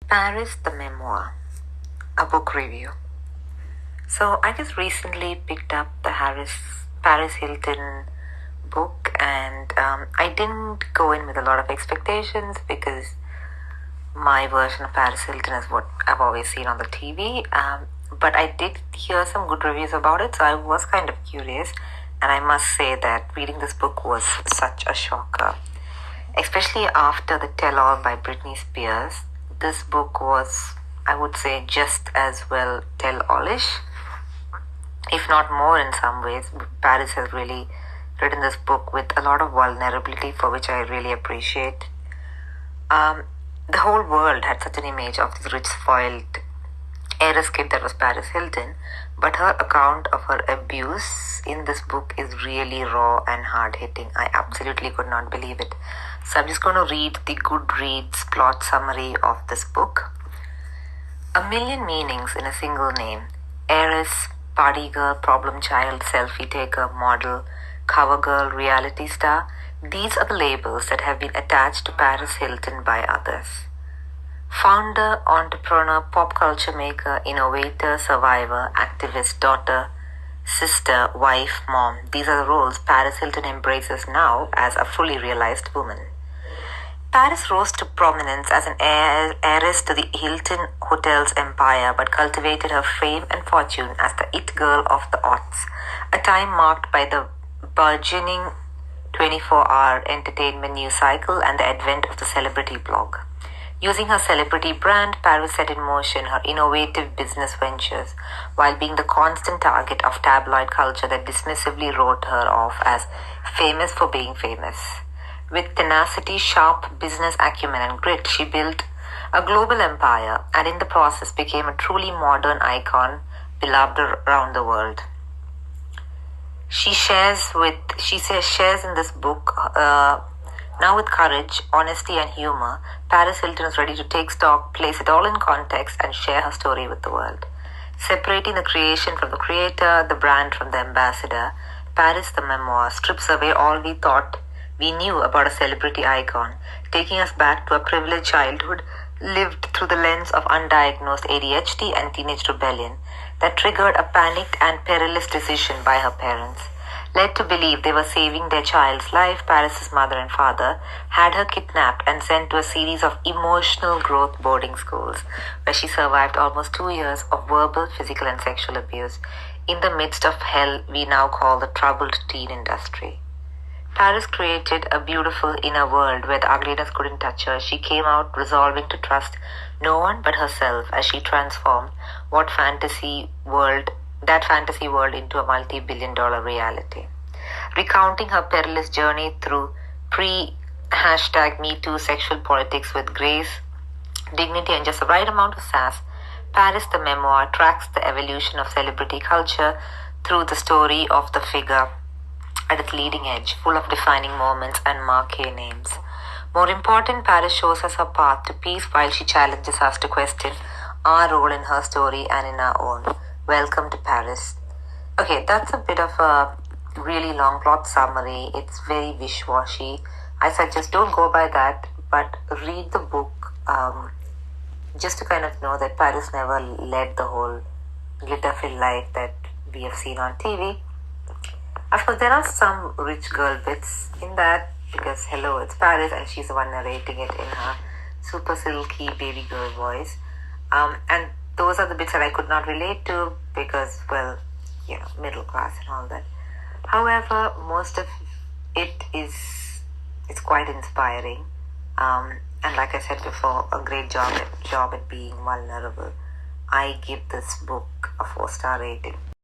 Paris, the Memoir, a book review. So I just recently picked up the Paris Hilton book, and I didn't go in with a lot of expectations because my version of Paris Hilton is what I've always seen on the TV. But I did hear some good reviews about it, so I was kind of curious. And I must say that reading this book was such a shocker, especially after the tell-all by Britney Spears. This book was, I would say, just as well tell-allish, if not more in some ways. Paris has really written this book with a lot of vulnerability, for which I really appreciate. The whole world had such an image of this rich, spoiled heiress kid that was Paris Hilton, but her account of her abuse in this book is really raw and hard-hitting. I absolutely could not believe it. So I'm just going to read the Goodreads plot summary of this book. A million meanings in a single name. Heiress, party girl, problem child, selfie taker, model, cover girl, reality star. These are the labels that have been attached to Paris Hilton by others. Founder, entrepreneur, pop culture maker, innovator, survivor, activist, daughter, sister, wife, mom. These are the roles Paris Hilton embraces now as a fully realized woman. Paris rose to prominence as an heiress to the Hilton Hotel's empire, but cultivated her fame and fortune as the it girl of the aughts, a time marked by the burgeoning 24-hour entertainment news cycle and the advent of the celebrity blog. Using her celebrity brand, Paris set in motion her innovative business ventures, while being the constant target of tabloid culture that dismissively wrote her off as famous for being famous. With tenacity, sharp business acumen, and grit, she built a global empire and in the process became a truly modern icon beloved around the world. She shares in this book, now with courage, honesty, and humor, Paris Hilton is ready to take stock, place it all in context, and share her story with the world. Separating the creation from the creator, the brand from the ambassador, Paris the Memoir strips away all we thought we knew about a celebrity icon, taking us back to a privileged childhood lived through the lens of undiagnosed ADHD and teenage rebellion that triggered a panicked and perilous decision by her parents. Led to believe they were saving their child's life, Paris's mother and father had her kidnapped and sent to a series of emotional growth boarding schools, where she survived almost 2 years of verbal, physical, and sexual abuse in the midst of hell we now call the troubled teen industry. Paris created a beautiful inner world where the ugliness couldn't touch her. She came out resolving to trust no one but herself as she transformed that fantasy world into a multi-billion-dollar reality. Recounting her perilous journey through #MeToo sexual politics with grace, dignity, and just the right amount of sass, Paris the Memoir tracks the evolution of celebrity culture through the story of the figure at its leading edge, full of defining moments and marquee names. More important, Paris shows us her path to peace while she challenges us to question our role in her story and in our own. Welcome to Paris. Okay, that's a bit of a really long plot summary. It's very wish-washy. I suggest don't go by that, but read the book just to kind of know that Paris never led the whole glitter-filled life that we have seen on TV. Of course, there are some rich girl bits in that because, hello, it's Paris and she's the one narrating it in her super silky baby girl voice. And those are the bits that I could not relate to because, well, middle class and all that. However, most of it's quite inspiring. And like I said before, a great job at being vulnerable. I give this book a 4-star rating.